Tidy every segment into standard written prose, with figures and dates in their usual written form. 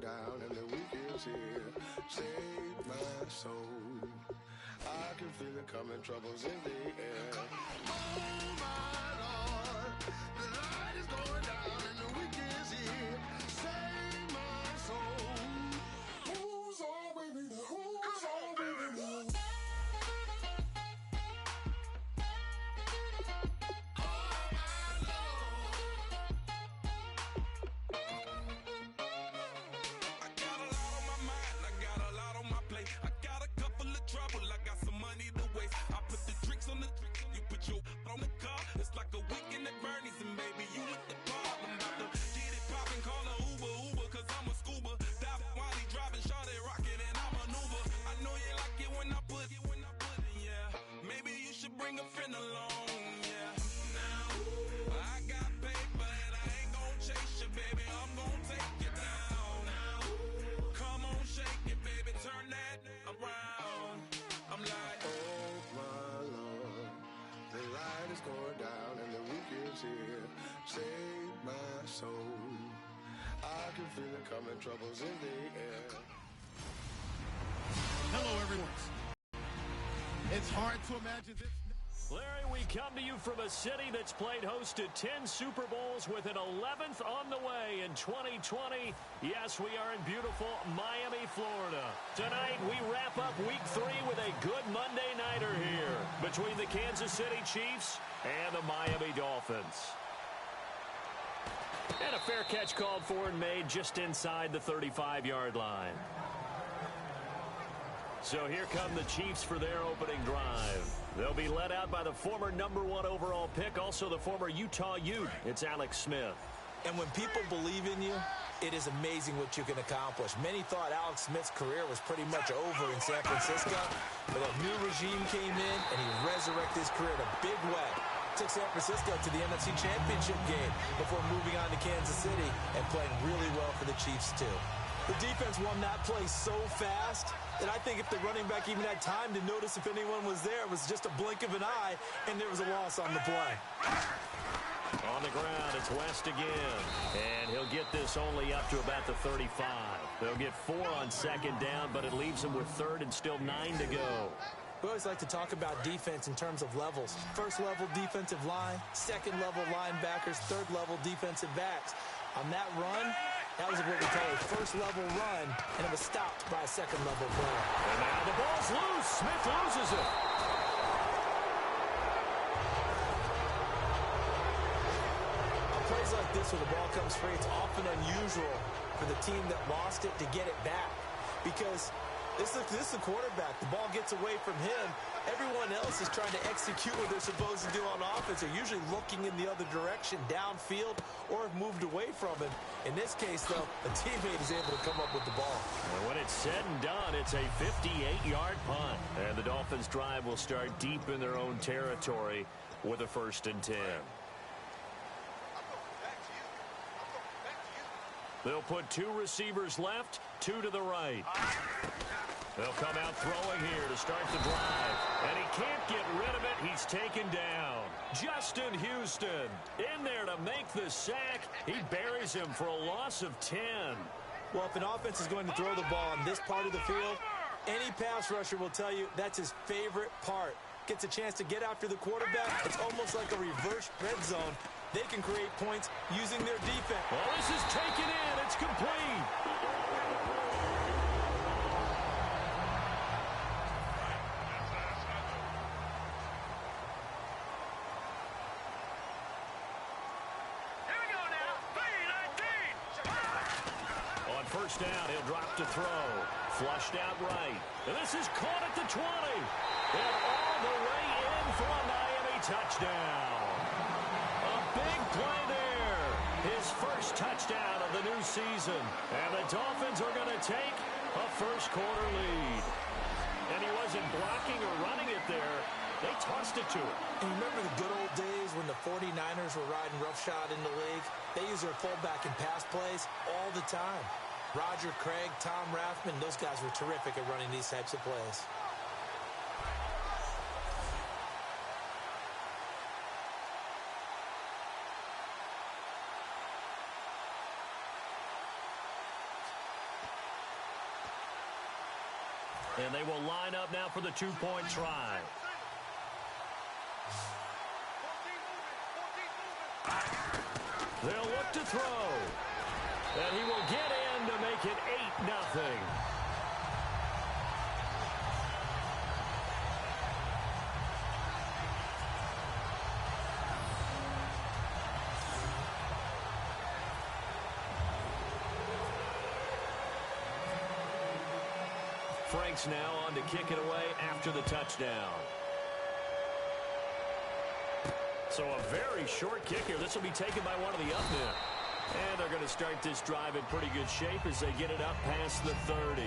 down and the weekend's here. Save my soul. I can feel it coming, troubles in the air. Oh my Lord, the light is going down and the weekend's here. Save my soul. Who's on with me? Who's on with me? On the car, it's like a weekend at Bernie's, and baby, you with the problem. About to get it poppin', call a Uber, cause I'm a scuba. Dive while he driving, shot it, rocket, and I maneuver. I know you like it when I put it, yeah. Maybe you should bring a friend along, yeah. Now, I got paper, and I ain't gon' chase you, baby, I'm gon' take you down. Now, come on, shake it, baby, turn that around. I'm like, oh my Lord. The light is going down and the weekend's here. Save my soul. I can feel it coming, troubles in the air. Hello, everyone. It's hard to imagine this. Larry, we come to you from a city that's played host to 10 Super Bowls with an 11th on the way in 2020. Yes, we are in beautiful Miami, Florida. Tonight, we wrap up Week 3 with a good Monday nighter here between the Kansas City Chiefs and the Miami Dolphins. And a fair catch called for and made just inside the 35-yard line. So here come the Chiefs for their opening drive. They'll be led out by the former #1 overall pick, also the former Utah Ute. It's Alex Smith. And when people believe in you, it is amazing what you can accomplish. Many thought Alex Smith's career was pretty much over in San Francisco, but a new regime came in, and he resurrected his career in a big way. Took San Francisco to the NFC Championship game before moving on to Kansas City and playing really well for the Chiefs, too. The defense won that play so fast that I think if the running back even had time to notice if anyone was there, it was just a blink of an eye, and there was a loss on the play. On the ground, it's West again. And he'll get this only up to about the 35. They'll get 4 on second down, but it leaves them with third and still 9 to go. We always like to talk about defense in terms of levels. First level defensive line, second level linebackers, third level defensive backs. On that run, that was what we call a first-level run, and it was stopped by a second-level play. And now the ball's loose. Smith loses it. On plays like this where the ball comes free, it's often unusual for the team that lost it to get it back because this is the quarterback. The ball gets away from him. Everyone else is trying to execute what they're supposed to do on offense. They're usually looking in the other direction, downfield, or have moved away from it. In this case, though, a teammate is able to come up with the ball. And when it's said and done, it's a 58-yard punt. And the Dolphins' drive will start deep in their own territory with a 1st and 10. They'll put 2 receivers left, 2 to the right. They'll come out throwing here to start the drive. And he can't get rid of it. He's taken down. Justin Houston in there to make the sack. He buries him for a loss of 10. Well, if an offense is going to throw the ball on this part of the field, any pass rusher will tell you that's his favorite part. Gets a chance to get after the quarterback. It's almost like a reverse red zone. They can create points using their defense. Well, this is taken in. It's complete. First down, he'll drop to throw. Flushed out right. And this is caught at the 20. And all the way in for a Miami touchdown. A big play there. His first touchdown of the new season. And the Dolphins are going to take a first-quarter lead. And he wasn't blocking or running it there. They tossed it to him. And remember the good old days when the 49ers were riding roughshod in the league? They use their fullback in pass plays all the time. Roger Craig, Tom Rathman, those guys were terrific at running these types of plays. And they will line up now for the two-point try. They'll look to throw. And he will get in to make it 8-0. Frank's now on to kick it away after the touchdown. So a very short kick here. This will be taken by one of the up men. And they're going to start this drive in pretty good shape as they get it up past the 30.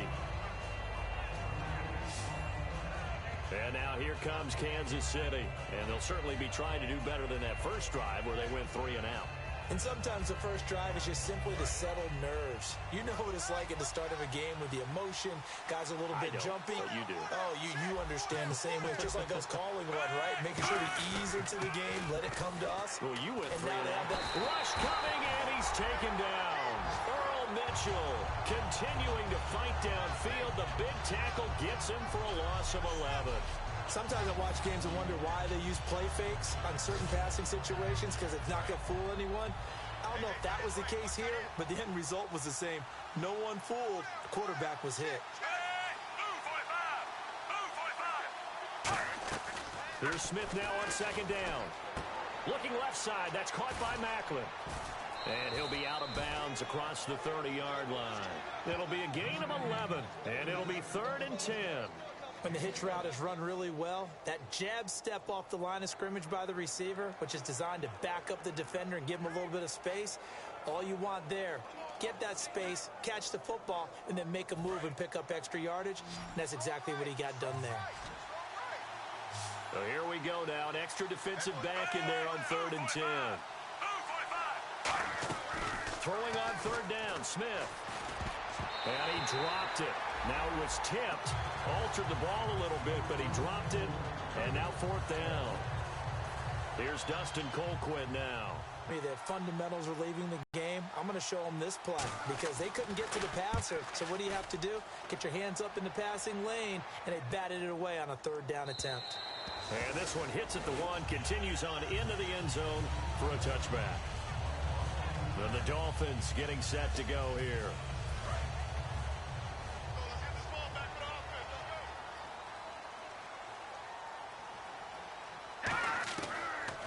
And now here comes Kansas City. And they'll certainly be trying to do better than that first drive where they went 3 and out. And sometimes the first drive is just simply to settle nerves. You know what it's like at the start of a game with the emotion. Guys are a little bit jumpy. But you do. Oh, you understand the same way. It's just like us calling one, right? Making sure to ease into the game, let it come to us. Well, you went 3 now and out. that Rush coming, and he's taken down. Earl Mitchell continuing to fight downfield. The big tackle gets him for a loss of 11. Sometimes I watch games and wonder why they use play fakes on certain passing situations because it's not going to fool anyone. I don't know if that was the case here, but the end result was the same. No one fooled. The quarterback was hit. Here's Smith now on second down. Looking left side. That's caught by Macklin. And he'll be out of bounds across the 30-yard line. It'll be a gain of 11, and it'll be 3rd and 10. When the hitch route is run really well, that jab step off the line of scrimmage by the receiver, which is designed to back up the defender and give him a little bit of space, all you want there, get that space, catch the football, and then make a move and pick up extra yardage. And that's exactly what he got done there. So here we go now. An extra defensive back in there on 3rd and 10. Throwing on 3rd down, Smith. And he dropped it. Now it was tipped. Altered the ball a little bit, but he dropped it. And now 4th down. Here's Dustin Colquitt now. The fundamentals are leaving the game. I'm going to show them this play because they couldn't get to the passer. So what do you have to do? Get your hands up in the passing lane, and they batted it away on a 3rd down attempt. And this one hits at the 1, continues on into the end zone for a touchback. And the Dolphins getting set to go here.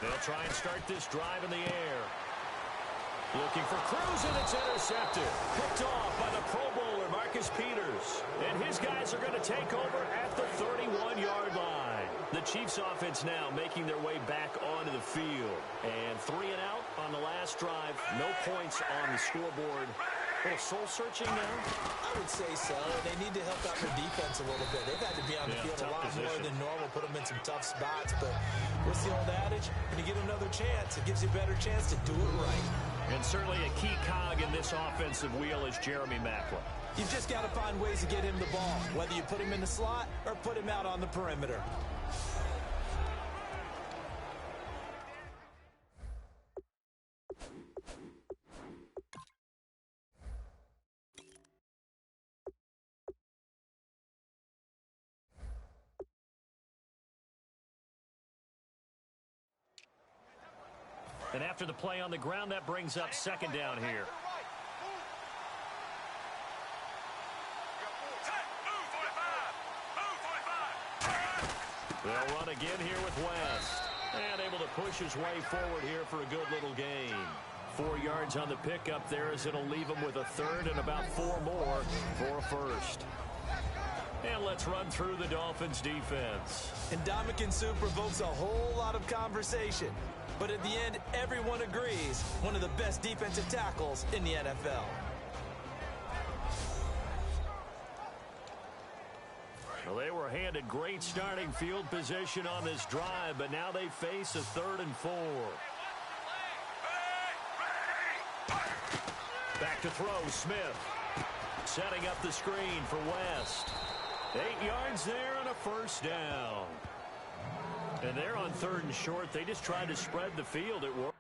They'll try and start this drive in the air. Looking for Cruz, and it's intercepted. Picked off by the Pro Bowler, Marcus Peters. And his guys are going to take over at the 31-yard line. The Chiefs offense now making their way back onto the field. And 3 and out on the last drive. No points on the scoreboard. A little soul-searching now? I would say so. They need to help out their defense a little bit. They've had to be on the field a lot more than normal, put them in some tough spots. But what's the old adage? When you get another chance, it gives you a better chance to do it right. And certainly a key cog in this offensive wheel is Jeremy Macklin. You've just got to find ways to get him the ball, whether you put him in the slot or put him out on the perimeter. And after the play on the ground, that brings up 2nd down here. They'll run again here with West. And able to push his way forward here for a good little gain. 4 yards on the pickup there as it'll leave him with a 3rd and about 4 more for a 1st. And let's run through the Dolphins defense. And Ndamukong Suh provokes a whole lot of conversation. But at the end, everyone agrees, one of the best defensive tackles in the NFL. Well, they were handed great starting field position on this drive, but now they face a 3rd and 4. Back to throw, Smith. Setting up the screen for West. 8 yards there and a 1st down. And they're on 3rd and short. They just tried to spread the field. It worked.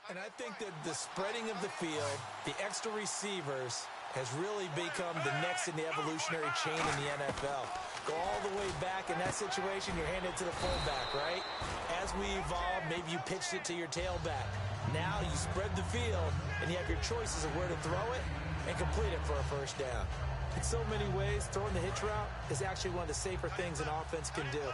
And I think that the spreading of the field, the extra receivers, has really become the next in the evolutionary chain in the NFL. Go all the way back in that situation, you're handed to the fullback, right? As we evolve, maybe you pitched it to your tailback. Now you spread the field, and you have your choices of where to throw it and complete it for a first down. In so many ways, throwing the hitch route is actually one of the safer things an offense can do.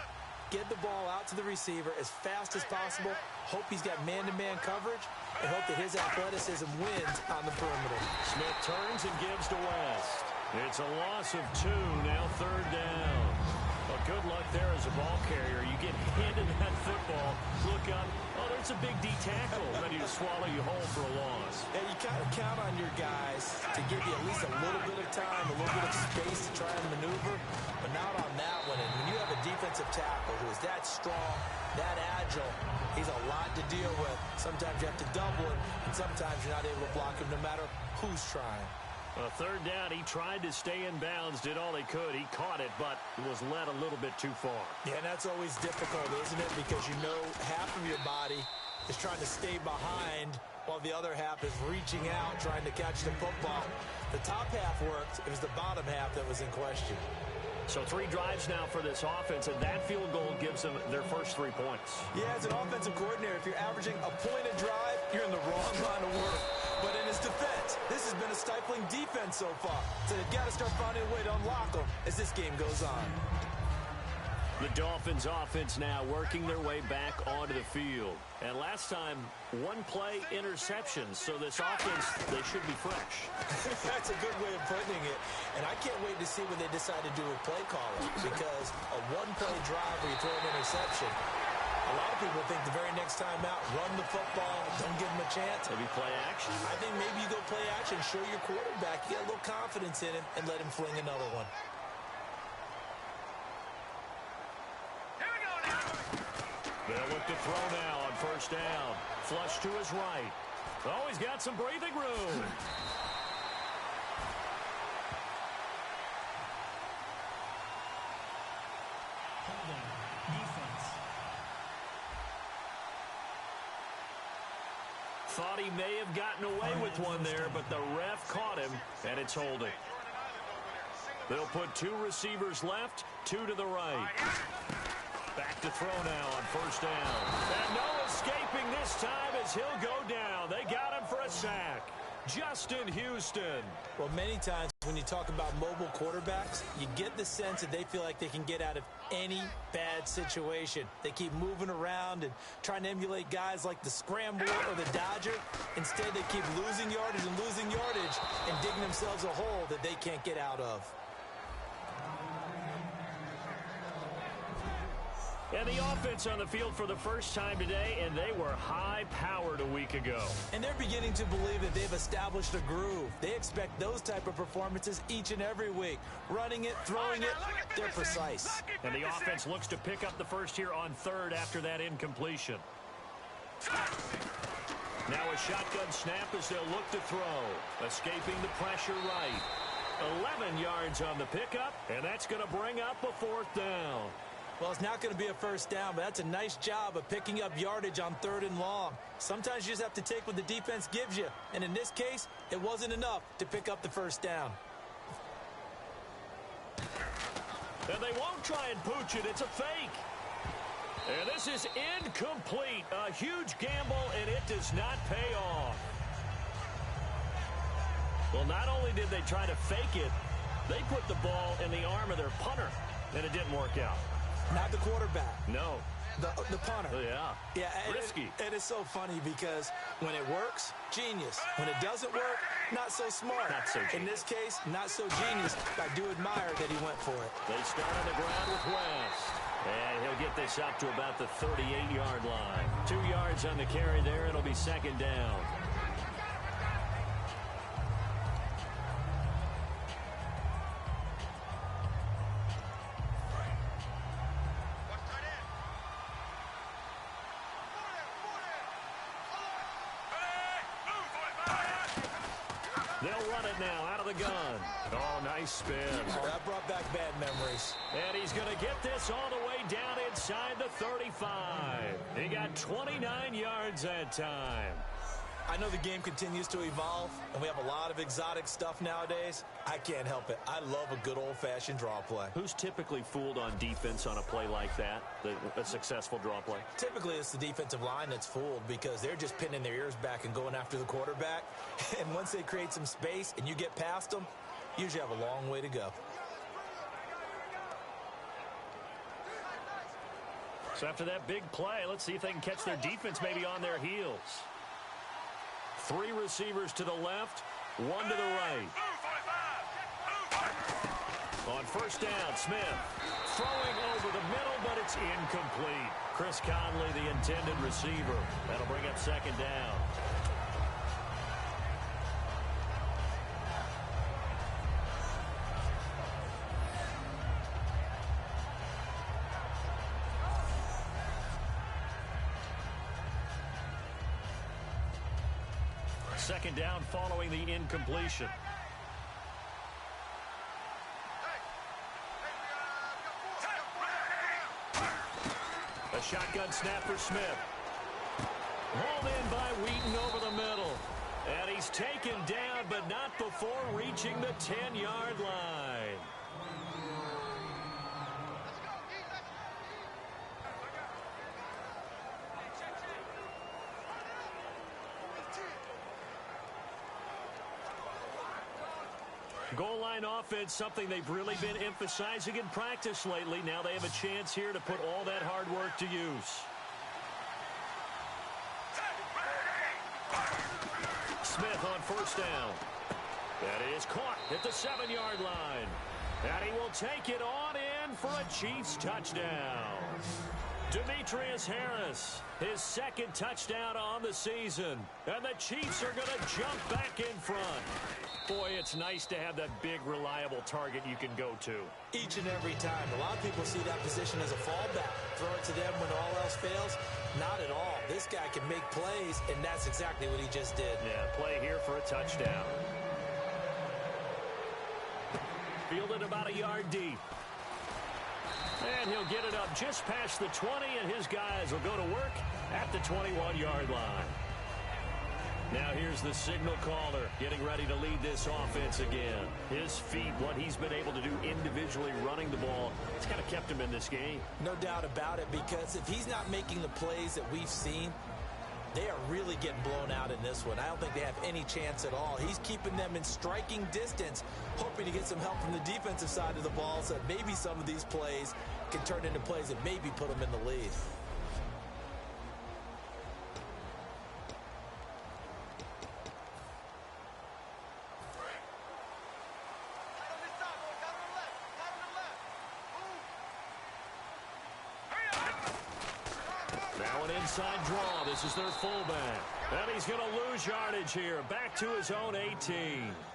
Get the ball out to the receiver as fast as possible, hope he's got man-to-man coverage, and hope that his athleticism wins on the perimeter. Smith turns and gives to West. It's a loss of 2, now third down. Well, good luck there as a ball carrier. You get handed that football, look up, oh, there's a big D tackle ready to swallow you whole for a loss. Yeah, you kind of count on your guys to give you at least a little bit of time, a little bit of space to try and maneuver, but not on that one. And when you have a defensive tackle who is that strong, that agile, he's a lot to deal with. Sometimes you have to double him, and sometimes you're not able to block him no matter who's trying. Third down, he tried to stay in bounds, did all he could. He caught it, but was led a little bit too far. Yeah, and that's always difficult, isn't it? Because you know half of your body is trying to stay behind while the other half is reaching out, trying to catch the football. The top half worked. It was the bottom half that was in question. So 3 drives now for this offense, and that field goal gives them their first 3 points. Yeah, as an offensive coordinator, if you're averaging a point a drive, you're in the wrong line of work. But in his defense, this has been a stifling defense so far. So they've got to start finding a way to unlock them as this game goes on. The Dolphins offense now working their way back onto the field. And last time, 1 play interceptions. So this offense, they should be fresh. That's a good way of putting it. And I can't wait to see what they decide to do with play calling. Because a 1-play drive where you throw an interception, a lot of people think the very next time out, run the football, don't give him a chance. Maybe play action? I think maybe you go play action, show your quarterback, you got a little confidence in him, and let him fling another one. They'll look to throw now on first down. Flush to his right. Oh, he's got some breathing room. Thought he may have gotten away with one there, but the ref caught him, and it's holding. They'll put 2 receivers left, 2 to the right. Back to throw now on first down. And no escaping this time as he'll go down. They got him for a sack. Justin Houston. Well, many times when you talk about mobile quarterbacks, you get the sense that they feel like they can get out of any bad situation. They keep moving around and trying to emulate guys like the Scrambler or the Dodger. Instead, they keep losing yardage and digging themselves a hole that they can't get out of. And the offense on the field for the first time today, and they were high-powered a week ago. And they're beginning to believe that they've established a groove. They expect those type of performances each and every week. Running it, throwing it, they're precise. And the offense looks to pick up the first here on third after that incompletion. Now a shotgun snap as they'll look to throw. Escaping the pressure right. 11 yards on the pickup, and that's going to bring up a 4th down. Well, it's not going to be a first down, but that's a nice job of picking up yardage on 3rd and long. Sometimes you just have to take what the defense gives you. And in this case, it wasn't enough to pick up the first down. And they won't try and pooch it. It's a fake. And this is incomplete. A huge gamble, and it does not pay off. Well, not only did they try to fake it, they put the ball in the arm of their punter, and it didn't work out. Not the quarterback. No. The punter. Yeah. Risky. It is so funny because when it works, genius. When it doesn't work, not so smart. Not so genius. In this case, not so genius. I do admire that he went for it. They start on the ground with West. And he'll get this up to about the 38-yard line. 2 yards on the carry there. It'll be 2nd down. They'll run it now out of the gun. Oh, nice spin. Oh, that brought back bad memories. And he's going to get this all the way down inside the 35. He got 29 yards that time. I know the game continues to evolve, and we have a lot of exotic stuff nowadays. I can't help it. I love a good old-fashioned draw play. Who's typically fooled on defense on a play like that, a successful draw play? Typically, it's the defensive line that's fooled because they're just pinning their ears back and going after the quarterback. And once they create some space and you get past them, you usually have a long way to go. So after that big play, let's see if they can catch their defense maybe on their heels. 3 receivers to the left, 1 to the right. On first down, Smith throwing over the middle, but it's incomplete. Chris Conley, the intended receiver. That'll bring up second down. Second down following the incompletion. A shotgun snap for Smith. Hauled in by Wheaton over the middle. And he's taken down, but not before reaching the 10-yard line. Goal line offense, something they've really been emphasizing in practice lately. Now they have a chance here to put all that hard work to use. Smith on first down. That is caught at the 7-yard line. And he will take it on in for a Chiefs touchdown. Demetrius Harris, his second touchdown on the season. And the Chiefs are going to jump back in front. Boy, it's nice to have that big, reliable target you can go to. Each and every time. A lot of people see that position as a fallback. Throw it to them when all else fails. Not at all. This guy can make plays, and that's exactly what he just did. Yeah, play here for a touchdown. Fielded about a yard deep. And he'll get it up just past the 20, and his guys will go to work at the 21-yard line. Now here's the signal caller getting ready to lead this offense again. His feet, what he's been able to do individually running the ball, it's kind of kept him in this game. No doubt about it, because if he's not making the plays that we've seen, they are really getting blown out in this one. I don't think they have any chance at all. He's keeping them in striking distance, hoping to get some help from the defensive side of the ball so that maybe some of these plays can turn into plays that maybe put them in the lead. Inside draw. This is their fullback. And he's going to lose yardage here. Back to his own 18.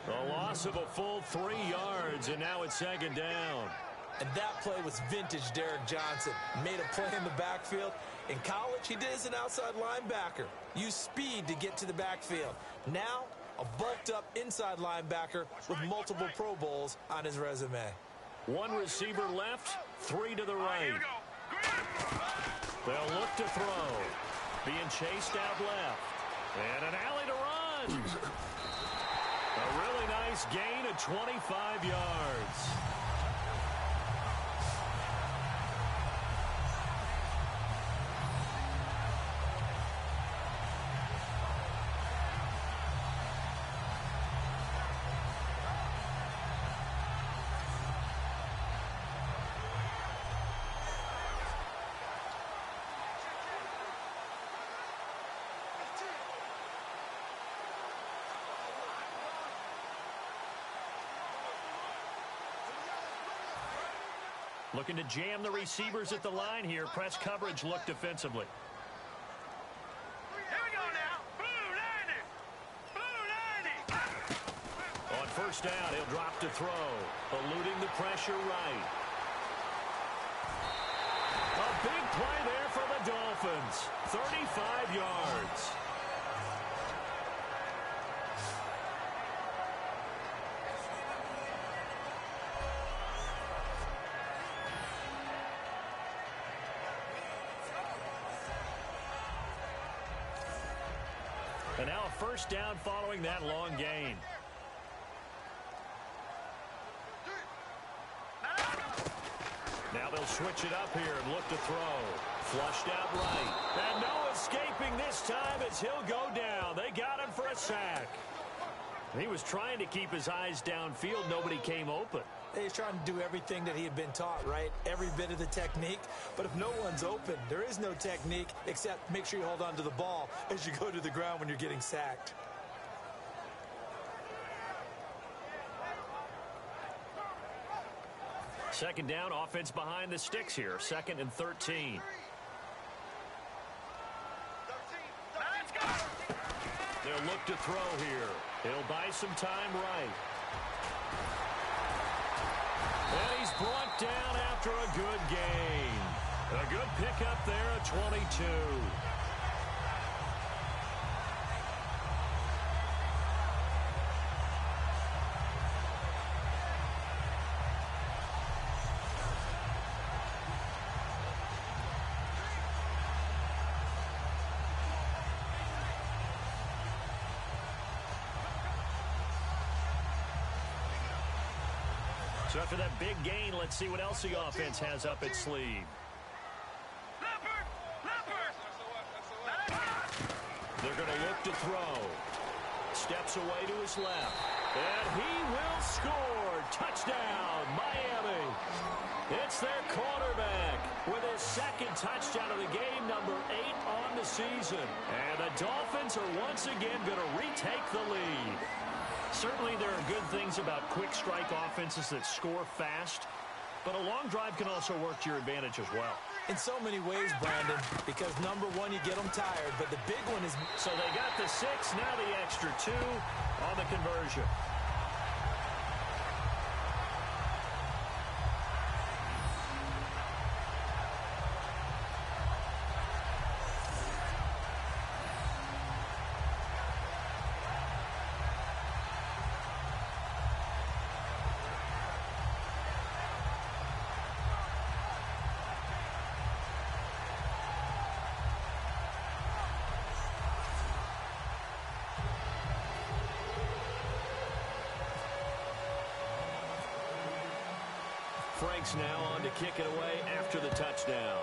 A loss of a full 3 yards, and now it's second down. And that play was vintage Derek Johnson. Made a play in the backfield. In college, he did as an outside linebacker. Used speed to get to the backfield. Now, a bulked-up inside linebacker with multiple Pro Bowls on his resume. 1 receiver left, 3 to the right. They'll look to throw. Being chased out left. And an alley to run. A really nice gain of 25 yards. Looking to jam the receivers at the line here. Press coverage look defensively. Here we go now. Blue 90. On first down, he'll drop to throw. Eluding the pressure right. A big play there for the Dolphins. 35 yards. first down following that long gain. Now they'll switch it up here and look to throw. Flushed out right. And no escaping this time as he'll go down. They got him for a sack. He was trying to keep his eyes downfield. Nobody came open. He's trying to do everything that he had been taught, right? Every bit of the technique. But if no one's open, there is no technique except make sure you hold on to the ball as you go to the ground when you're getting sacked. Second down, offense behind the sticks here. 2nd and 13. They'll look to throw here. He'll buy some time right. And he's brought down after a good gain. A good pickup there at 22. So after that big gain, let's see what else the offense has up its sleeve. They're going to look to throw. Steps away to his left. And he will score. Touchdown, Miami. It's their quarterback with his second touchdown of the game, number 8 on the season. And the Dolphins are once again going to retake the lead. Certainly there are good things about quick strike offenses that score fast, but a long drive can also work to your advantage as well. In so many ways, Brandon, because number one, you get them tired, but the big one is... So they got the 6, now the extra 2 on the conversion. Frank's now on to kick it away after the touchdown.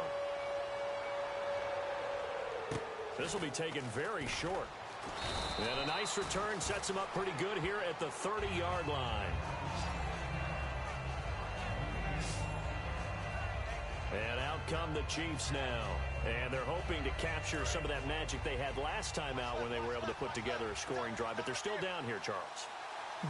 This will be taken very short. And a nice return sets him up pretty good here at the 30-yard line. And out come the Chiefs now. And they're hoping to capture some of that magic they had last time out when they were able to put together a scoring drive. But they're still down here, Charles.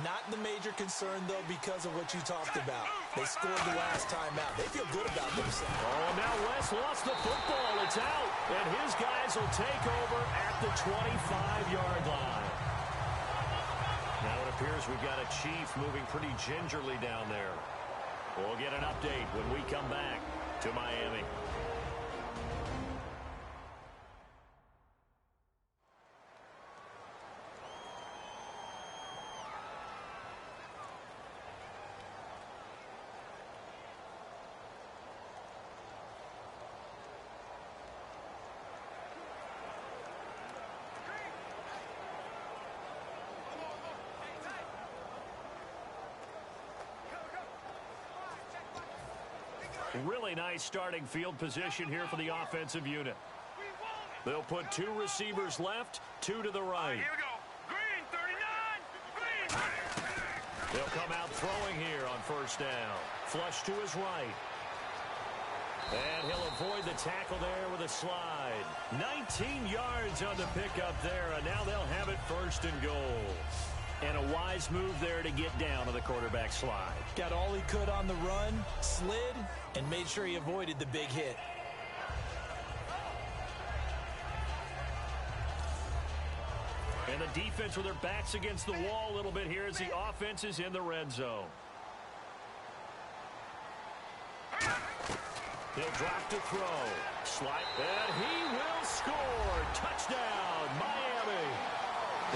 Not the major concern, though, because of what you talked about. They scored the last time out. They feel good about themselves. Oh, now West lost the football. It's out. And his guys will take over at the 25-yard line. Now it appears we've got a Chief moving pretty gingerly down there. We'll get an update when we come back to Miami. Really nice starting field position here for the offensive unit. They'll put 2 receivers left, 2 to the right. Here we go. Green, 39. Green. They'll come out throwing here on first down. Flush to his right. And he'll avoid the tackle there with a slide. 19 yards on the pickup there, and now they'll have it 1st and goal. And a wise move there to get down to the quarterback slide. Got all he could on the run, slid, and made sure he avoided the big hit. And the defense with their backs against the wall a little bit here as the offense is in the red zone. He'll drop to throw. Slide. And he will score. Touchdown, Miami.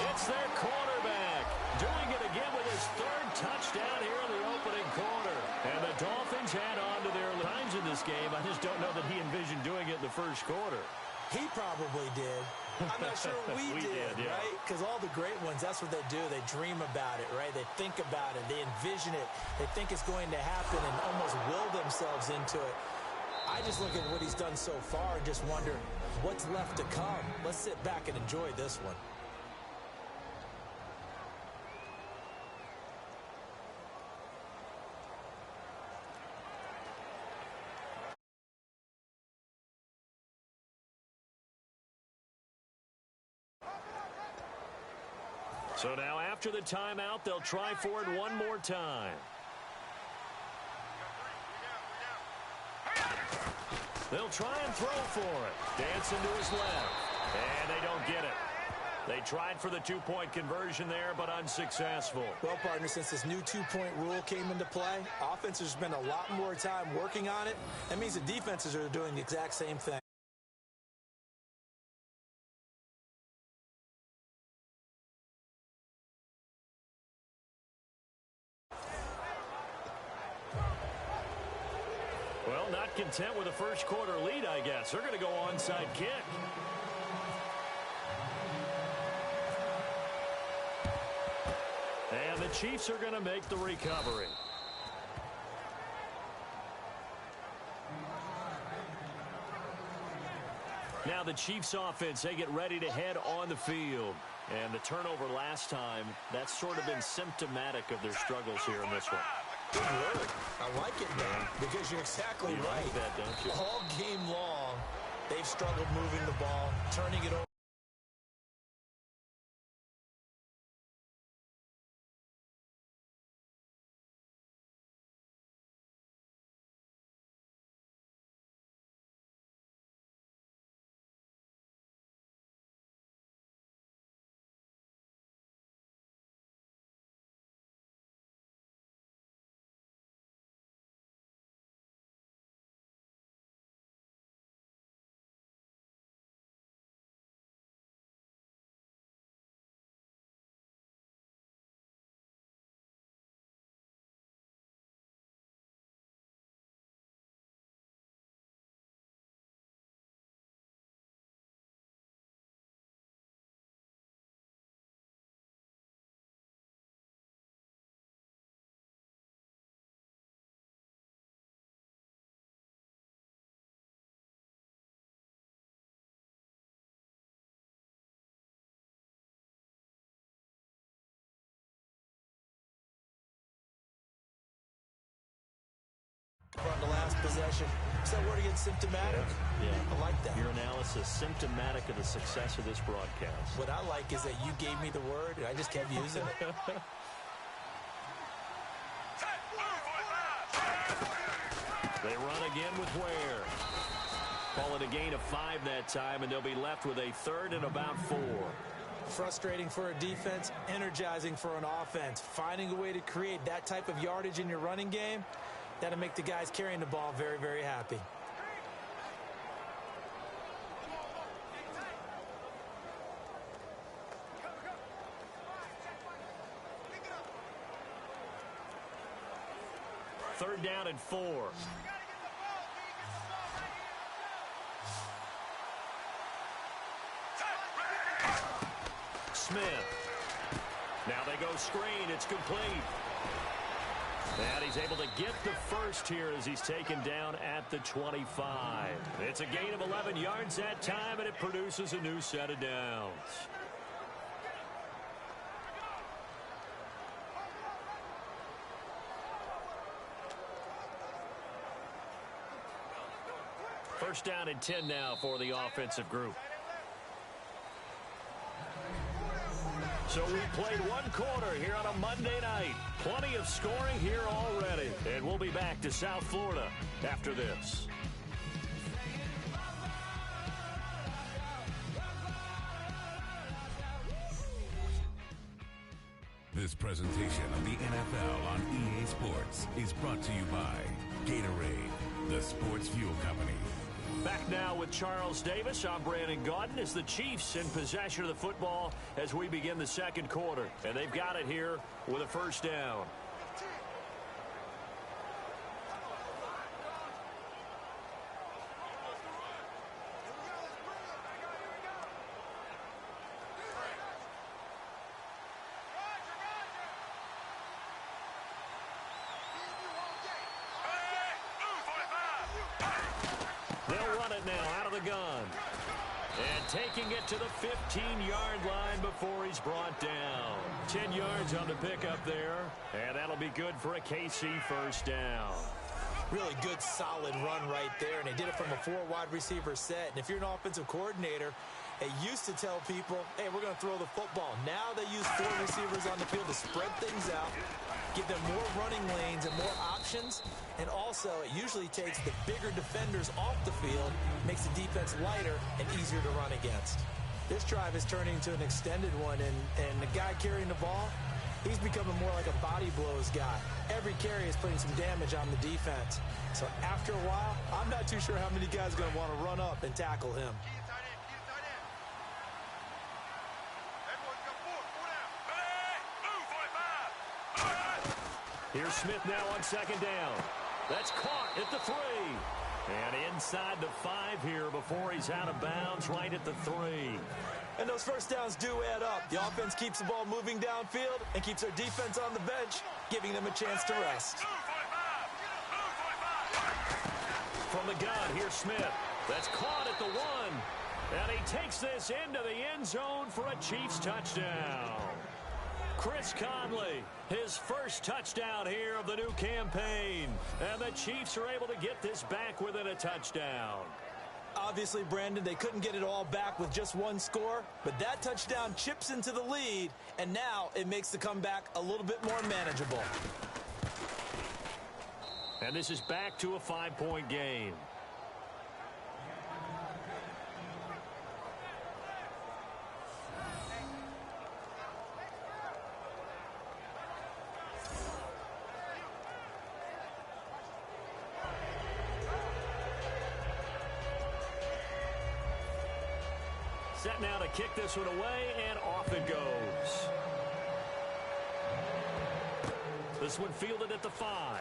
It's their quarterback doing it again with his 3rd touchdown here in the opening quarter. And the Dolphins had on to their times in this game. I just don't know that he envisioned doing it in the 1st quarter. He probably did. I'm not sure we did, yeah. right? Because all the great ones, that's what they do. They dream about it, right? They think about it. They envision it. They think it's going to happen and almost will themselves into it. I just look at what he's done so far and just wonder what's left to come. Let's sit back and enjoy this one. So now after the timeout, they'll try for it one more time. They'll try and throw for it. Dancing to his left. And they don't get it. They tried for the two-point conversion there, but unsuccessful. Well, partner, since this new two-point rule came into play, offenses spend a lot more time working on it. That means the defenses are doing the exact same thing. Well, not content with a first quarter lead, I guess. They're going to go onside kick. And the Chiefs are going to make the recovery. Now the Chiefs offense, they get ready to head on the field. And the turnover last time, that's sort of been symptomatic of their struggles here in this one. Good word. I like it, man, because you're exactly right. Like that, don't you? All game long, they've struggled moving the ball, turning it over. On the last possession. Is that word again, symptomatic? Yeah. I like that. Your analysis, symptomatic of the success of this broadcast. What I like is that you gave me the word, and I just kept using it. They run again with Ware. Call it a gain of 5 that time, and they'll be left with a third and about 4. Frustrating for a defense, energizing for an offense. Finding a way to create that type of yardage in your running game, that'll make the guys carrying the ball very, very happy. Third down and 4. Smith. Now they go screen. It's complete. And he's able to get the first here as he's taken down at the 25. It's a gain of 11 yards that time, and it produces a new set of downs. First down and 10 now for the offensive group. So we played one quarter here on a Monday night. Plenty of scoring here already. And we'll be back to South Florida after this. This presentation of the NFL on EA Sports is brought to you by Gatorade, the sports fuel company. Back now with Charles Davis. I'm Brandon Gaudin as the Chiefs in possession of the football as we begin the second quarter. And they've got it here with a first down. And taking it to the 15-yard line before he's brought down. 10 yards on the pickup there, and that'll be good for a KC first down. Really good, solid run right there, and they did it from a 4-wide receiver set. And if you're an offensive coordinator, they used to tell people, hey, we're going to throw the football. Now they use 4 receivers on the field to spread things out, give them more running lanes and more options, and also it usually takes the bigger defenders off the field, makes the defense lighter and easier to run against. This drive is turning into an extended one, and the guy carrying the ball, he's becoming more like a body blows guy. Every carry is putting some damage on the defense. So after a while, I'm not too sure how many guys are going to want to run up and tackle him. Here's Smith now on second down. That's caught at the 3. And inside the 5 here before he's out of bounds right at the 3. And those first downs do add up. The offense keeps the ball moving downfield and keeps their defense on the bench, giving them a chance to rest. From the gun, here's Smith. That's caught at the 1. And he takes this into the end zone for a Chiefs touchdown. Chris Conley, his first touchdown here of the new campaign. And the Chiefs are able to get this back within a touchdown. Obviously, Brandon, they couldn't get it all back with just one score, but that touchdown chips into the lead, and now it makes the comeback a little bit more manageable. And this is back to a 5-point game. Set now to kick this one away, and off it goes. This one fielded at the 5.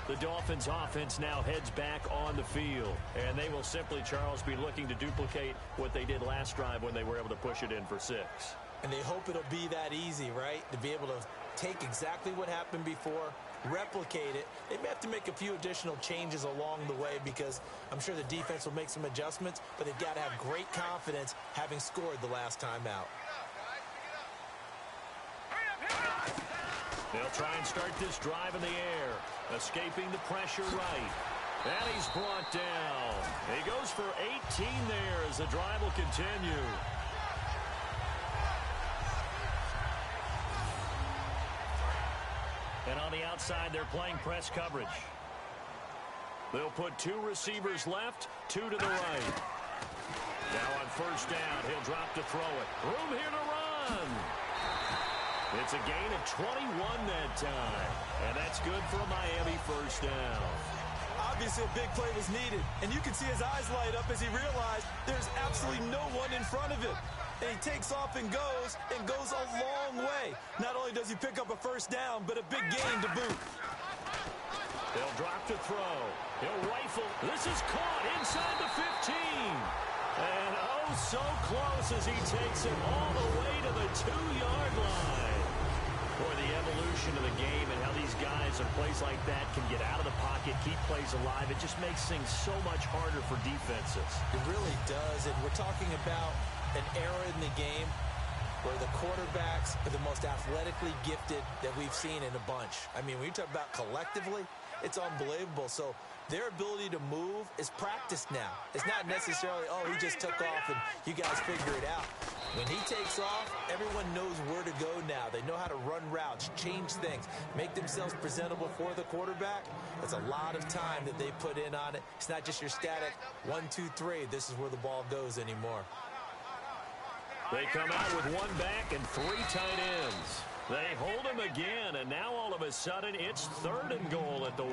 The Dolphins offense now heads back on the field, and they will simply, Charles, be looking to duplicate what they did last drive when they were able to push it in for 6. And they hope it'll be that easy, right? To be able to take exactly what happened before, replicate it. They may have to make a few additional changes along the way because I'm sure the defense will make some adjustments, but they've got to have great confidence having scored the last time out. They'll try and start this drive in the air, escaping the pressure right. And he's brought down. He goes for 18 there as the drive will continue. And on the outside, they're playing press coverage. They'll put 2 receivers left, 2 to the right. Now on first down, he'll drop to throw it. Room here to run. It's a gain of 21 that time. And that's good for a Miami first down. Obviously, a big play was needed. And you can see his eyes light up as he realized there's absolutely no one in front of him. And he takes off and goes a long way. Not only does he pick up a first down, but a big gain to boot. They'll drop to throw. He'll rifle. This is caught inside the 15. And oh, so close as he takes it all the way to the 2-yard line. Boy, the evolution of the game and how these guys in plays like that can get out of the pocket, keep plays alive, it just makes things so much harder for defenses. It really does, and we're talking about an era in the game where the quarterbacks are the most athletically gifted that we've seen in a bunch. I mean, when you talk about collectively, it's unbelievable. So their ability to move is practiced now. It's not necessarily, oh, he just took off and you guys figure it out. When he takes off, everyone knows where to go now. They know how to run routes, change things, make themselves presentable for the quarterback. It's a lot of time that they put in on it. It's not just your static 1, 2, 3. This is where the ball goes anymore. They come out with 1 back and 3 tight ends. They hold him again, and now all of a sudden it's 3rd and goal at the 1.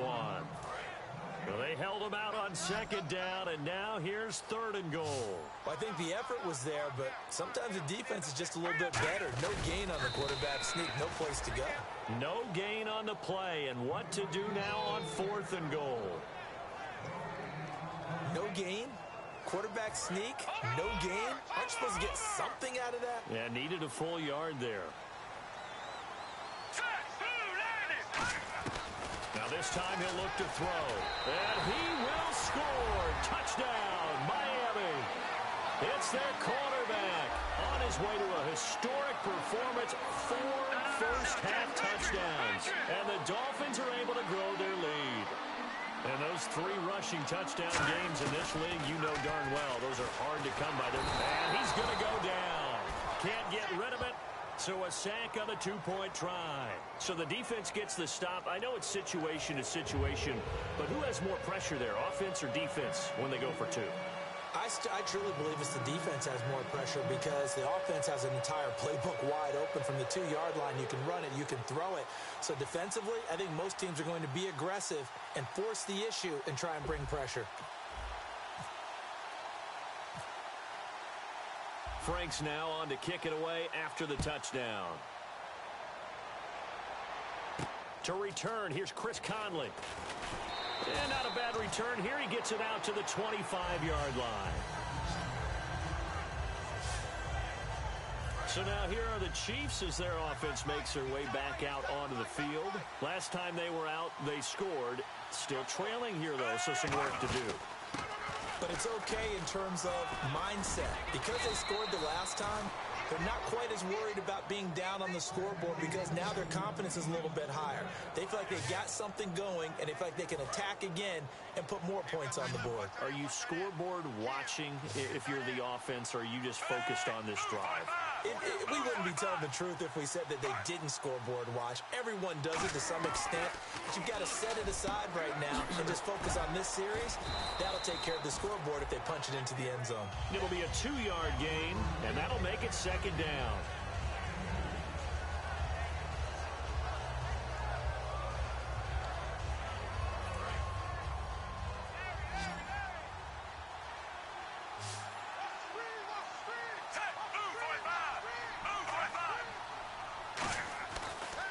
Well, they held him out on 2nd down, and now here's 3rd and goal. Well, I think the effort was there, but sometimes the defense is just a little bit better. No gain on the quarterback sneak, no place to go. No gain on the play, and what to do now on 4th and goal. No gain? Quarterback sneak? No gain? Aren't you supposed to get something out of that? Yeah, needed a full yard there. This time he'll look to throw. And he will score. Touchdown, Miami. It's their quarterback on his way to a historic performance. 4 first-half touchdowns. And the Dolphins are able to grow their lead. And those 3 rushing touchdown games in this league, you know darn well, those are hard to come by. And he's going to go down. Can't get rid of it. So a sack on a 2-point try. So the defense gets the stop. I know it's situation to situation, but who has more pressure there, offense or defense, when they go for 2? I truly believe it's the defense has more pressure because the offense has an entire playbook wide open from the 2-yard line. You can run it, you can throw it. So defensively, I think most teams are going to be aggressive and force the issue and try and bring pressure. Franks now on to kick it away after the touchdown. To return, here's Chris Conley. And not a bad return here. He gets it out to the 25-yard line. So now here are the Chiefs as their offense makes their way back out onto the field. Last time they were out, they scored. Still trailing here, though, so some work to do. But it's okay in terms of mindset. Because they scored the last time, they're not quite as worried about being down on the scoreboard because now their confidence is a little bit higher. They feel like they got something going, and they feel like they can attack again and put more points on the board. Are you scoreboard watching if you're the offense, or are you just focused on this drive? We wouldn't be telling the truth if we said that they didn't scoreboard watch. Everyone does it to some extent, but you've got to set it aside right now and just focus on this series. That'll take care of the scoreboard if they punch it into the end zone. It'll be a 2-yard gain, and that'll make it second down.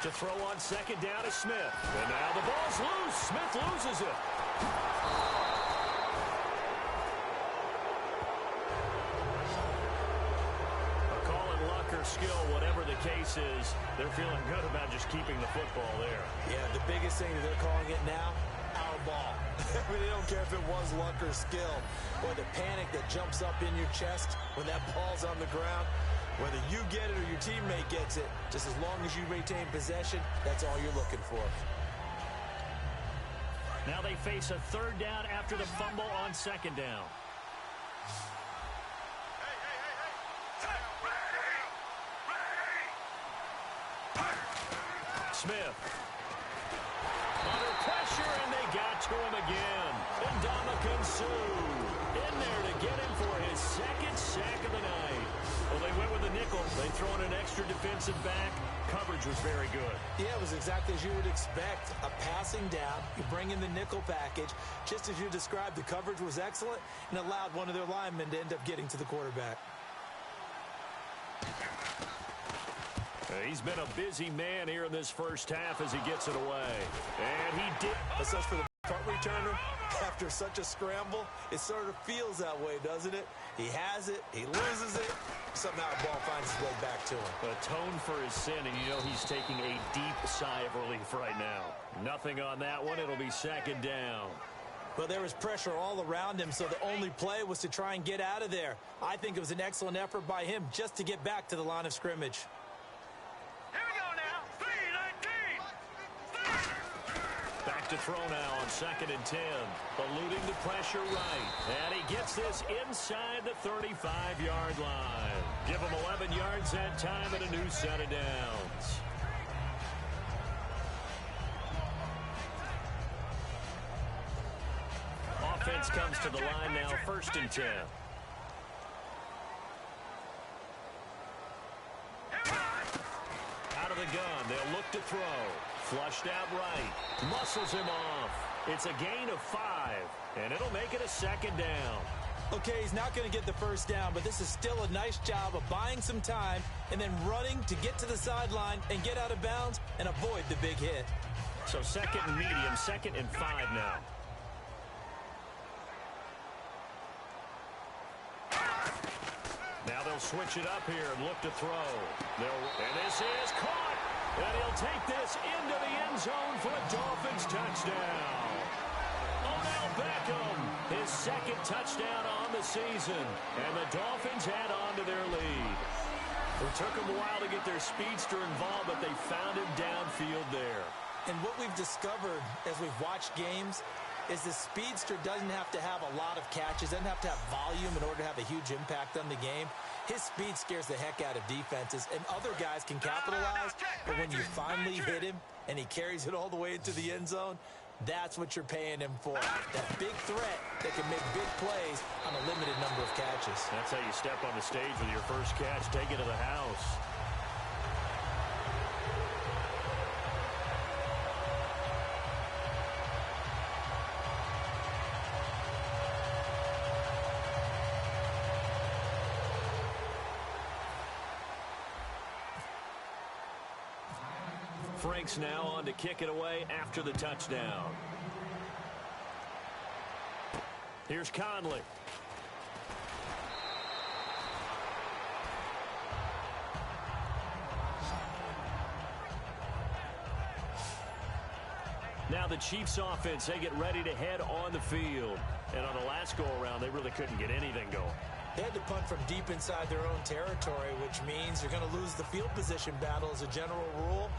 To throw on second down is Smith. And now the ball's loose. Smith loses it. A call it luck or skill, whatever the case is, they're feeling good about just keeping the football there. Yeah, the biggest thing that they're calling it now, our ball. I mean, they don't care if it was luck or skill, or the panic that jumps up in your chest when that ball's on the ground. Whether you get it or your teammate gets it, just as long as you retain possession, that's all you're looking for. Now they face a 3rd down after the fumble on 2nd down. Smith. Under pressure, and they got to him again. And Ndamukong Suh in there to get him for his 2nd sack of the night. Well, they went with a nickel. They throw in an extra defensive back. Coverage was very good. Yeah, it was exactly as you would expect. A passing down. You bring in the nickel package. Just as you described, the coverage was excellent and allowed one of their linemen to end up getting to the quarterback. He's been a busy man here in this first half as he gets it away. And he did. As such for the punt returner, after such a scramble, it sort of feels that way, doesn't it? He has it, he loses it, somehow the ball finds its way back to him. Atone for his sin, and you know he's taking a deep sigh of relief right now. Nothing on that one. It'll be 2nd down. Well, there was pressure all around him, so the only play was to try and get out of there. I think it was an excellent effort by him just to get back to the line of scrimmage. Back to throw now on 2nd and 10. Eluding the pressure right. And he gets this inside the 35-yard line. Give him 11 yards that time and a new set of downs. Offense comes to the line now, 1st and 10. Out of the gun, they'll look to throw. Flushed out right. Muscles him off. It's a gain of 5, and it'll make it a 2nd down. Okay, he's not going to get the first down, but this is still a nice job of buying some time and then running to get to the sideline and get out of bounds and avoid the big hit. So 2nd and medium, 2nd and 5 now. Now they'll switch it up here and look to throw. And this is caught. And he'll take this into the end zone for a Dolphins touchdown. Odell Beckham, his second touchdown on the season. And the Dolphins add on to their lead. It took them a while to get their speedster involved, but they found him downfield there. And what we've discovered as we've watched games is the speedster doesn't have to have a lot of catches, doesn't have to have volume in order to have a huge impact on the game. His speed scares the heck out of defenses, and other guys can capitalize. But when you finally hit him and he carries it all the way into the end zone, that's what you're paying him for. That big threat that can make big plays on a limited number of catches. That's how you step on the stage with your first catch. Take it to the house. Frank's now on to kick it away after the touchdown. Here's Conley. Now the Chiefs offense, they get ready to head on the field. And on the last go-around, they really couldn't get anything going. They had to punt from deep inside their own territory, which means you're going to lose the field position battle as a general rule.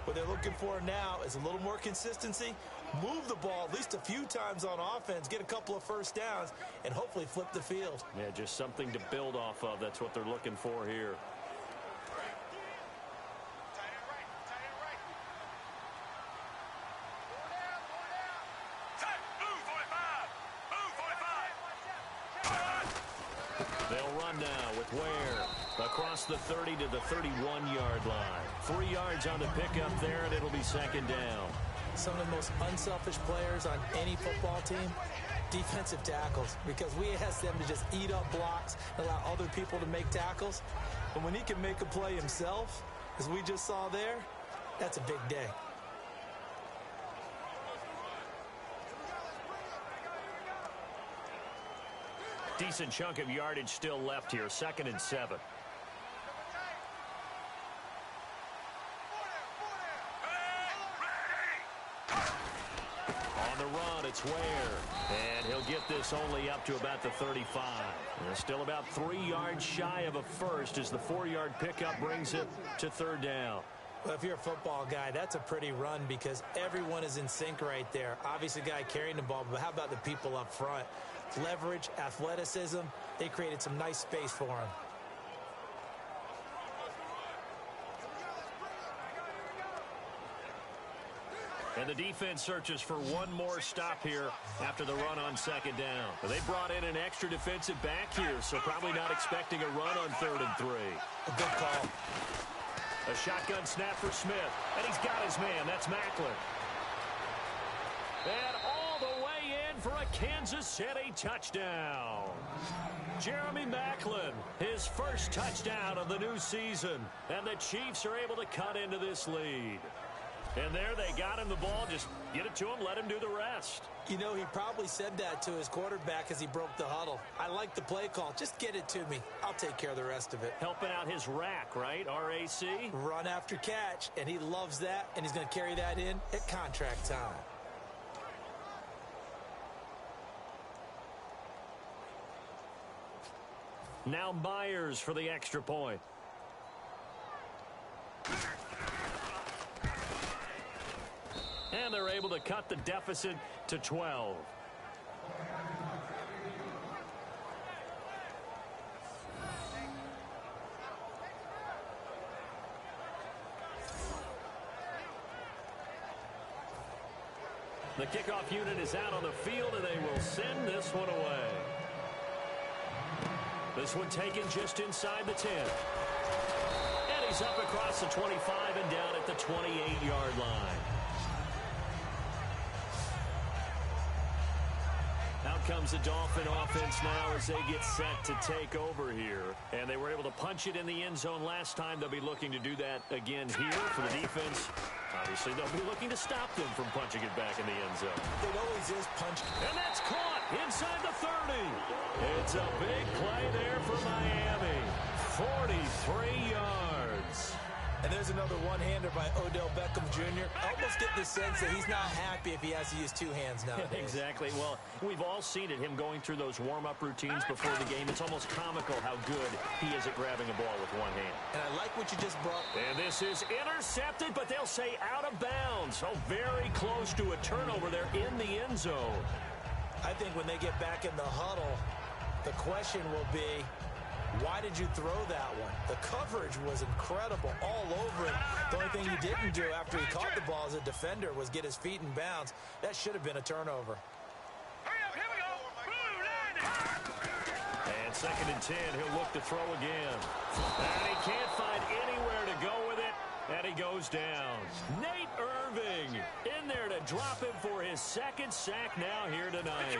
What they're looking for now is a little more consistency, move the ball at least a few times on offense, get a couple of first downs, and hopefully flip the field. Yeah, just something to build off of. That's what they're looking for here. They'll run now with Ware across the 30 to the 31-yard line. 3 yards on the pickup there, and it'll be second down. Some of the most unselfish players on any football team, defensive tackles, because we ask them to just eat up blocks, allow other people to make tackles. And when he can make a play himself, as we just saw there, that's a big day. Decent chunk of yardage still left here. 2nd and 7. On the run, it's Ware. And he'll get this only up to about the 35. And still about 3 yards shy of a first as the 4-yard pickup brings it to 3rd down. Well, if you're a football guy, that's a pretty run because everyone is in sync right there. Obviously, the guy carrying the ball, but how about the people up front? Leverage, athleticism, they created some nice space for him. And the defense searches for one more stop here after the run on 2nd down. They brought in an extra defensive back here, so probably not expecting a run on 3rd and 3. A good call. A shotgun snap for Smith, and he's got his man. That's Macklin. And all the way in for a Kansas City touchdown. Jeremy Macklin, his first touchdown of the new season. And the Chiefs are able to cut into this lead. And there they got him the ball. Just get it to him, let him do the rest. You know, he probably said that to his quarterback as he broke the huddle. I like the play call. Just get it to me. I'll take care of the rest of it. Helping out his rack, right? RAC? Run after catch, and he loves that, and he's going to carry that in at contract time. Now Myers for the extra point. And they're able to cut the deficit to 12. The kickoff unit is out on the field, and they will send this one away. This one taken just inside the 10. And he's up across the 25 and down at the 28-yard line. Out comes the Dolphin offense now as they get set to take over here. And they were able to punch it in the end zone last time. They'll be looking to do that again here for the defense. Obviously, they'll be looking to stop them from punching it back in the end zone. It always is punch. And that's caught inside the 30. It's a big play there for Miami. 43 yards. And there's another one-hander by Odell Beckham Jr. I almost get the sense that he's not happy if he has to use two hands nowadays. Exactly. Well, we've all seen it, him going through those warm-up routines before the game. It's almost comical how good he is at grabbing a ball with one hand. And I like what you just brought. And this is intercepted, but they'll say out of bounds. Oh, very close to a turnover there in the end zone. I think when they get back in the huddle, the question will be, why did you throw that one? The coverage was incredible all over it. The only thing he didn't do after he caught the ball as a defender was get his feet in bounds. That should have been a turnover. Here we go. And 2nd and 10, he'll look to throw again. And he can't find anywhere to go with it. And he goes down. Nate Irving in there to drop him for his 2nd sack now here tonight.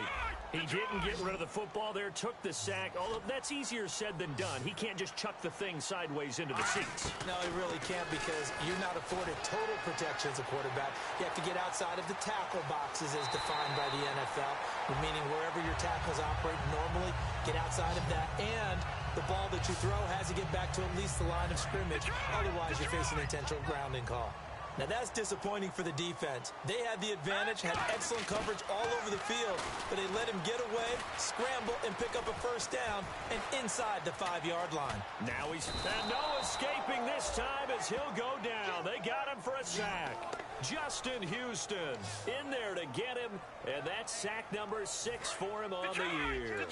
He didn't get rid of the football there, took the sack. Although that's easier said than done. He can't just chuck the thing sideways into the seats. No, he really can't because you're not afforded total protection as a quarterback. You have to get outside of the tackle boxes as defined by the NFL, meaning wherever your tackles operate normally, get outside of that. And the ball that you throw has to get back to at least the line of scrimmage. Otherwise, you're facing an intentional grounding call. Now, that's disappointing for the defense. They had the advantage, had excellent coverage all over the field, but they let him get away, scramble, and pick up a first down, and inside the 5-yard line. Now and no escaping this time as he'll go down. They got him for a sack. Justin Houston in there to get him, and that's sack number 6 for him on the year.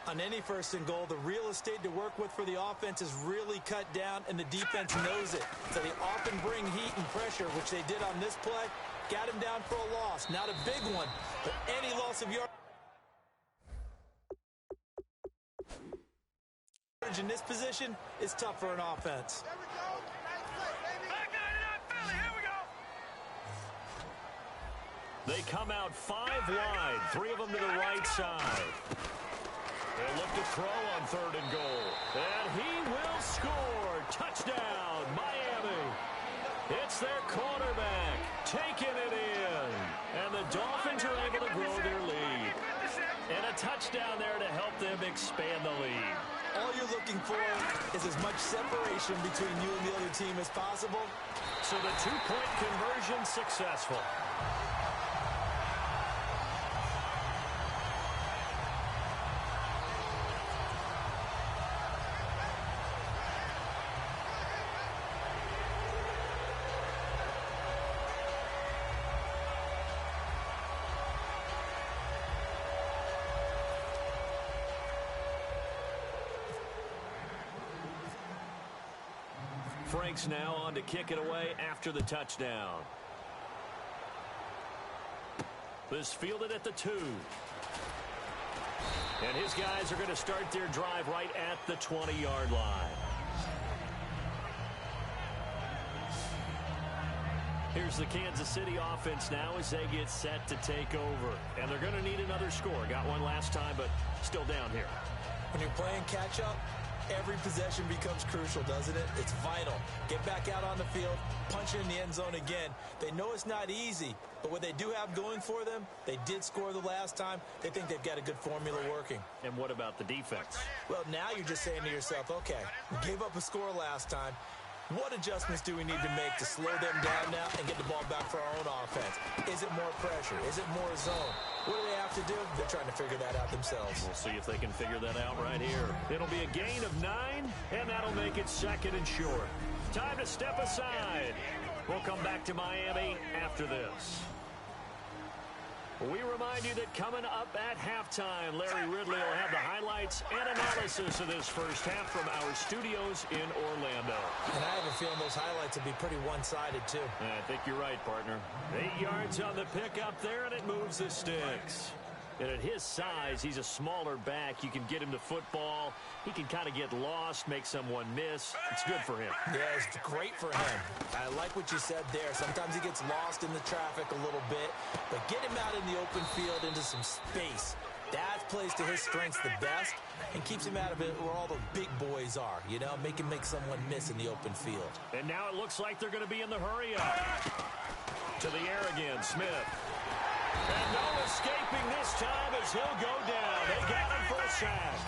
On any 1st and goal, the real estate to work with for the offense is really cut down, and the defense knows it. So they often bring heat and pressure, which they did on this play. Got him down for a loss. Not a big one, but any loss of yardage in this position is tough for an offense. They come out 5 wide, 3 of them to the right side. They'll look to throw on 3rd and goal. And he will score. Touchdown, Miami. It's their quarterback taking it in. And the Dolphins are able to grow their lead. And a touchdown there to help them expand the lead. All you're looking for is as much separation between you and the other team as possible. So the 2-point conversion successful. Franks now on to kick it away after the touchdown. This fielded at the 2. And his guys are going to start their drive right at the 20-yard line. Here's the Kansas City offense now as they get set to take over. And they're going to need another score. Got one last time, but still down here. When you're playing catch-up, every possession becomes crucial, doesn't it? It's vital. Get back out on the field, punch it in the end zone again. They know it's not easy, but what they do have going for them, they did score the last time. They think they've got a good formula working. And what about the defense? Well, now you're just saying to yourself, okay, we gave up a score last time. What adjustments do we need to make to slow them down now and get the ball back for our own offense? Is it more pressure? Is it more zone? What do they have to do? They're trying to figure that out themselves. We'll see if they can figure that out right here. It'll be a gain of 9, and that'll make it 2nd and short. Time to step aside. We'll come back to Miami after this. We remind you that coming up at halftime, Larry Ridley will have the highlights and analysis of this first half from our studios in Orlando. And I have a feeling those highlights will be pretty one-sided, too. I think you're right, partner. 8 yards on the pickup there, and it moves the sticks. And at his size, he's a smaller back. You can get him to football. He can kind of get lost, make someone miss. It's good for him. Yeah, it's great for him. I like what you said there. Sometimes he gets lost in the traffic a little bit, but get him out in the open field into some space. That plays to his strengths the best and keeps him out of it where all the big boys are, you know, make someone miss in the open field. And now it looks like they're going to be in the hurry up. To the air again, Smith. And no escaping this time as he'll go down. They got him for a sack.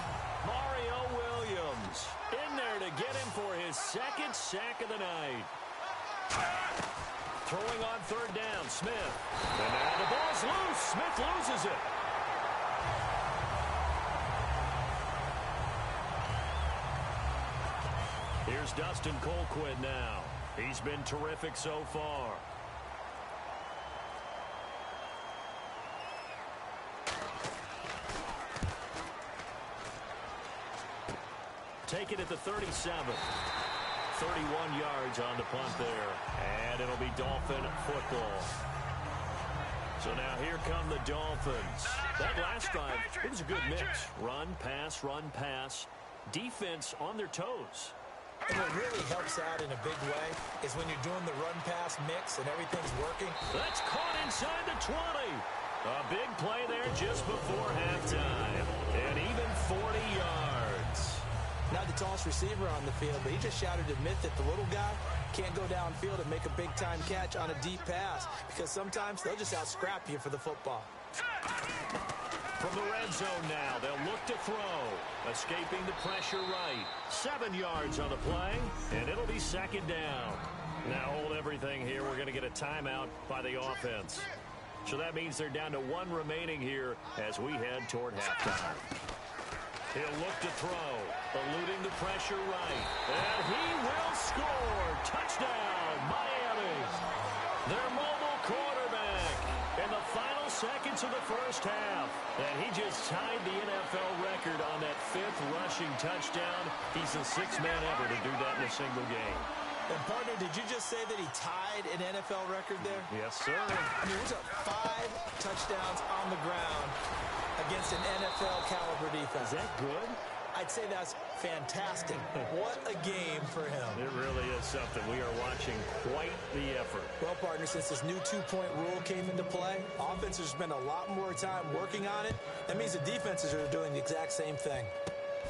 Mario Williams in there to get him for his 2nd sack of the night. Throwing on third down, Smith. And now the ball's loose. Smith loses it. Here's Dustin Colquitt now. He's been terrific so far. Take it at the 37. 31 yards on the punt there. And it'll be Dolphin football. So now here come the Dolphins. That last drive, it was a good mix. Run, pass. Defense on their toes. And what really helps out in a big way is when you're doing the run-pass mix and everything's working. That's caught inside the 20. A big play there just before halftime. And even 40 yards. Not the tallest receiver on the field, but he just shouted to admit that the little guy can't go downfield and make a big-time catch on a deep pass because sometimes they'll just out-scrap you for the football. From the red zone now, they'll look to throw. Escaping the pressure right. 7 yards on the play, and it'll be second down. Now hold everything here. We're going to get a timeout by the offense. So that means they're down to 1 remaining here as we head toward halftime. He'll look to throw, eluding the pressure right. And he will score. Touchdown, Miami. Their mobile quarterback in the final seconds of the first half. And he just tied the NFL record on that 5th rushing touchdown. He's the 6th man ever to do that in a single game. And, partner, did you just say that he tied an NFL record there? Yes, sir. I mean, what's up? 5 touchdowns on the ground against an NFL-caliber defense. Is that good? I'd say that's fantastic. What a game for him. It really is something. We are watching quite the effort. Well, partner, since this new 2-point rule came into play, offenses spend a lot more time working on it. That means the defenses are doing the exact same thing.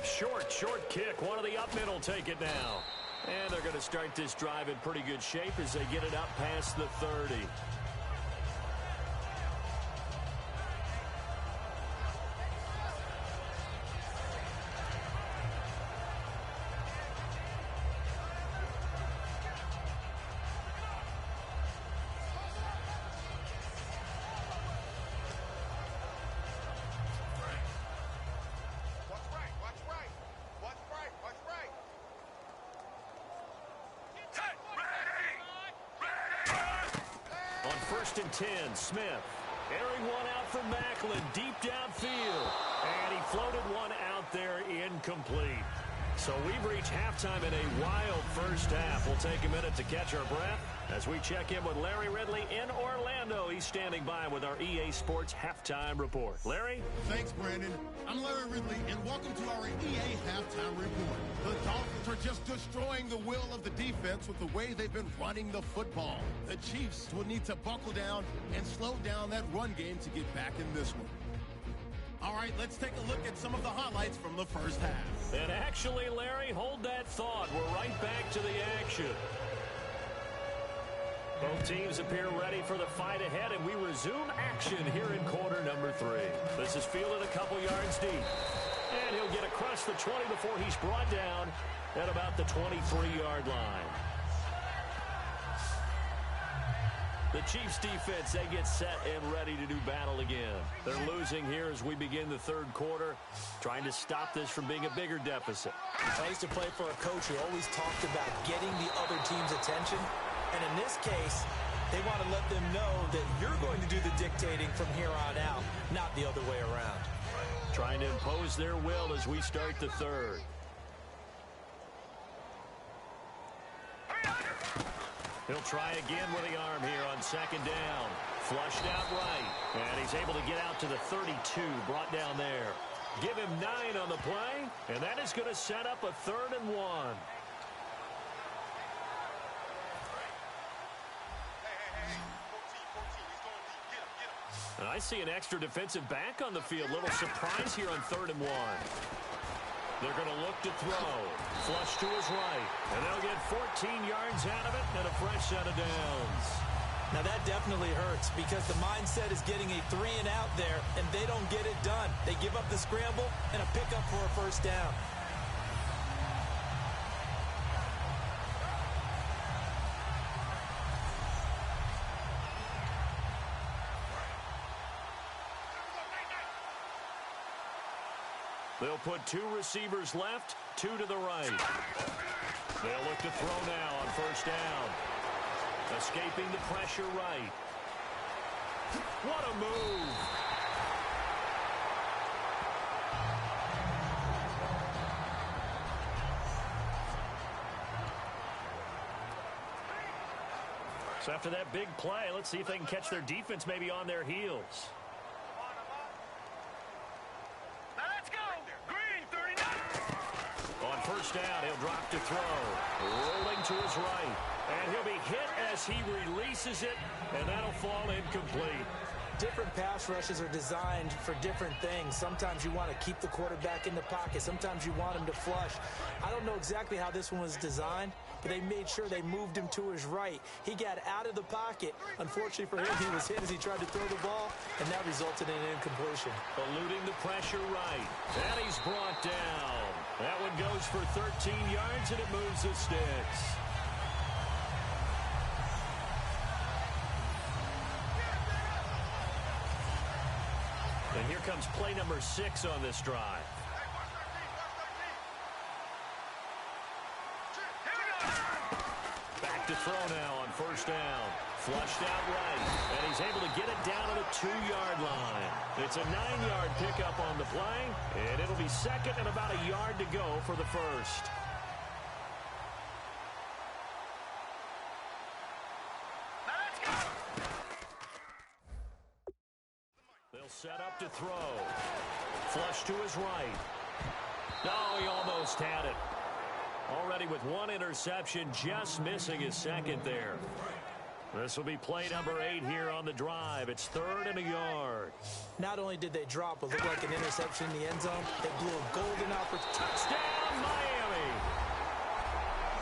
Short kick. One of the up men will take it now. And they're going to start this drive in pretty good shape as they get it up past the 30. First and 10, Smith. Airing one out from Macklin, deep downfield. And he floated one out there incomplete. So we've reached halftime in a wild first half. We'll take a minute to catch our breath as we check in with Larry Ridley in Orlando. He's standing by with our EA Sports Halftime Report. Larry? Thanks, Brandon. I'm Larry Ridley, and welcome to our EA Halftime Report. The Dolphins are just destroying the will of the defense with the way they've been running the football. The Chiefs will need to buckle down and slow down that run game to get back in this one. All right, let's take a look at some of the highlights from the first half. And actually, Larry, hold that thought. We're right back to the action. Both teams appear ready for the fight ahead, and we resume action here in quarter number 3. This is fielded a couple yards deep. And he'll get across the 20 before he's brought down at about the 23-yard line. The Chiefs defense, they get set and ready to do battle again. They're losing here as we begin the third quarter, trying to stop this from being a bigger deficit. I used to play for a coach who always talked about getting the other team's attention. And in this case, they want to let them know that you're going to do the dictating from here on out, not the other way around. Trying to impose their will as we start the third. He'll try again with the arm here on second down. Flushed out right. And he's able to get out to the 32, brought down there. Give him 9 on the play, and that is going to set up a 3rd and 1. And I see an extra defensive back on the field. Little surprise here on 3rd and 1. They're going to look to throw. Flush to his right. And they'll get 14 yards out of it and a fresh set of downs. Now that definitely hurts because the mindset is getting a 3-and-out there, and they don't get it done. They give up the scramble and a pickup for a first down. They'll put 2 receivers left, 2 to the right. They'll look to throw now on first down. Escaping the pressure right. What a move. So after that big play, let's see if they can catch their defense maybe on their heels. On first down, he'll drop to throw. Rolling to his right. And he'll be hit as he releases it, and that'll fall incomplete. Different pass rushes are designed for different things. Sometimes you want to keep the quarterback in the pocket. Sometimes you want him to flush. I don't know exactly how this one was designed, but they made sure they moved him to his right. He got out of the pocket. Unfortunately for him, he was hit as he tried to throw the ball, and that resulted in an incompletion. Eluding the pressure right. And he's brought down. That one goes for 13 yards, and it moves the sticks. And here comes play number 6 on this drive. Back to throw now on first down. Flushed out right. And he's able to get it down to the 2-yard line. It's a 9-yard pickup on the play. And it'll be second and about a yard to go for the first. They'll set up to throw. Flush to his right. Oh, he almost had it. Already with 1 interception, just missing his second there. This will be play number 8 here on the drive. It's 3rd and a yard. Not only did they drop what looked like an interception in the end zone, they blew a golden opportunity. Touchdown, Miami!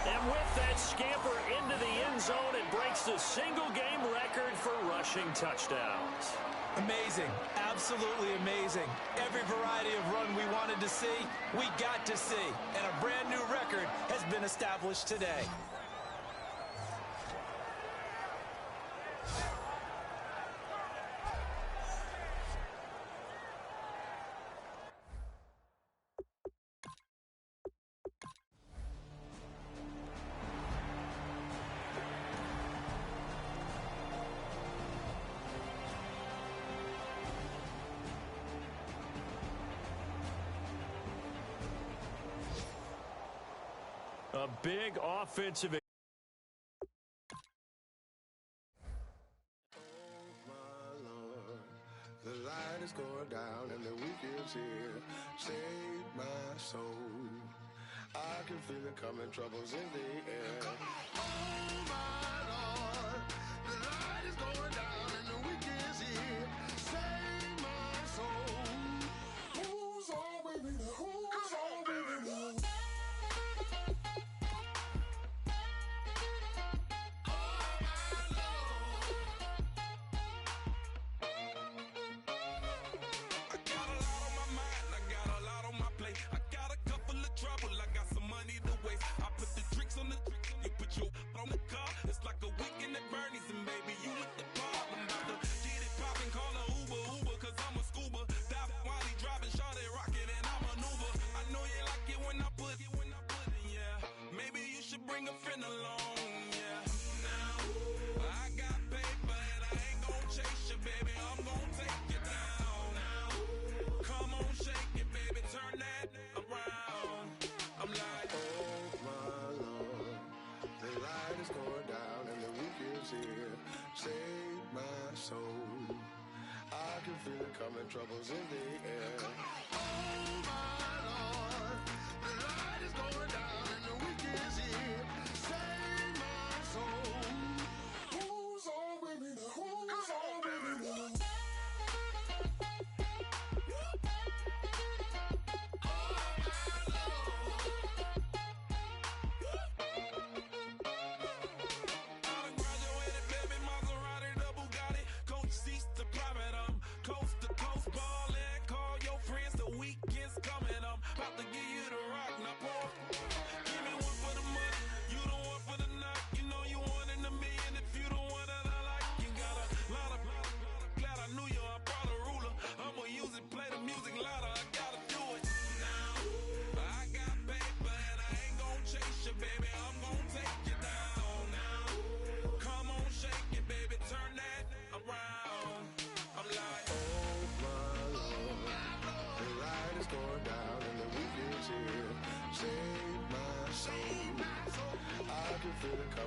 And with that scamper into the end zone, it breaks the single-game record for rushing touchdowns. Amazing. Absolutely amazing. Every variety of run we wanted to see, we got to see. And a brand new record has been established today. A big offensive. The light is going down and the week is here. Save my soul. I can feel it coming, troubles in the air. Oh my Lord, the light is going down and the week is here. Save my soul. Who's all with me now? Who's all with me now? Bring a friend along, yeah. Now, I got paper and I ain't gon' chase you, baby. I'm gon' take you down. Now, come on, shake it, baby. Turn that around. I'm like, oh my Lord, the light is going down and the week is here. Save my soul. I can feel it coming, troubles in the air. Oh my Lord, the light is going down and the week is here. Save my soul. Who's all with me now? Who's all with me now? Coast to coast ballin', call your friends, the weekend's coming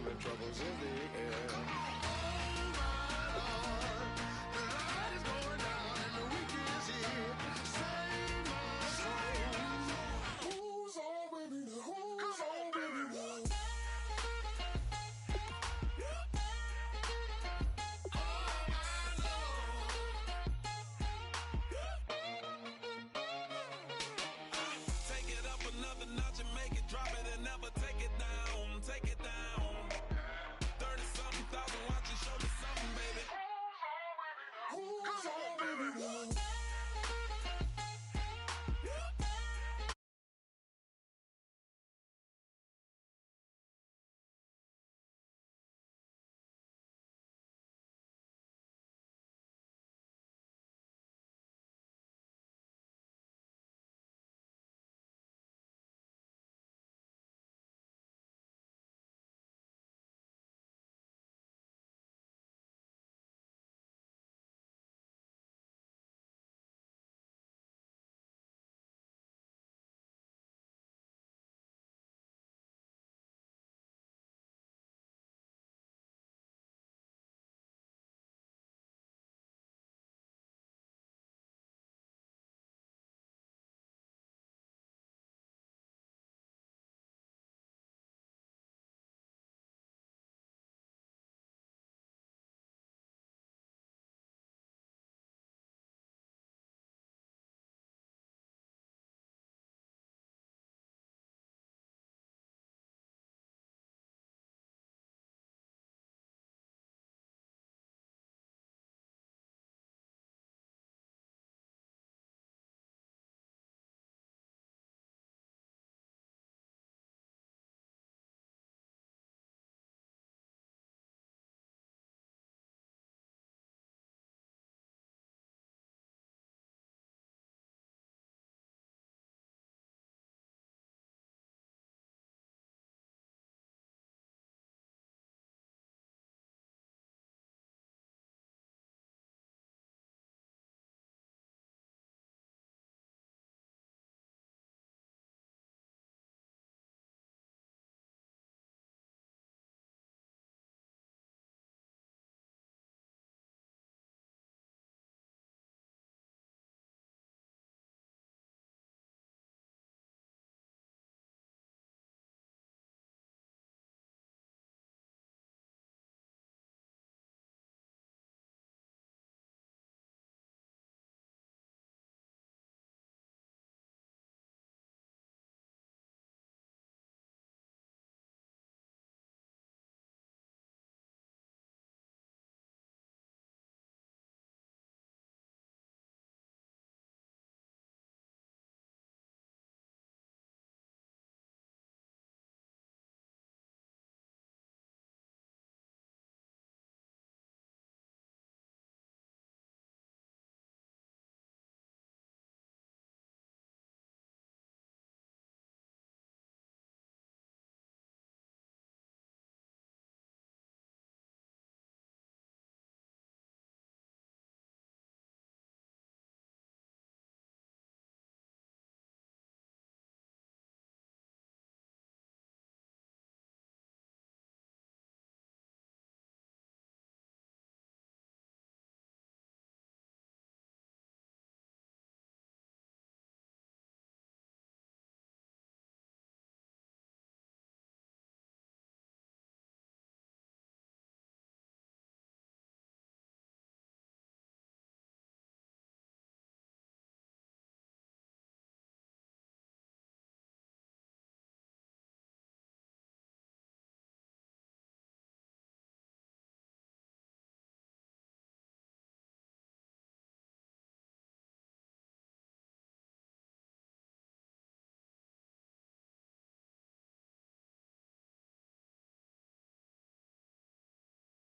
coming, troubles in the air.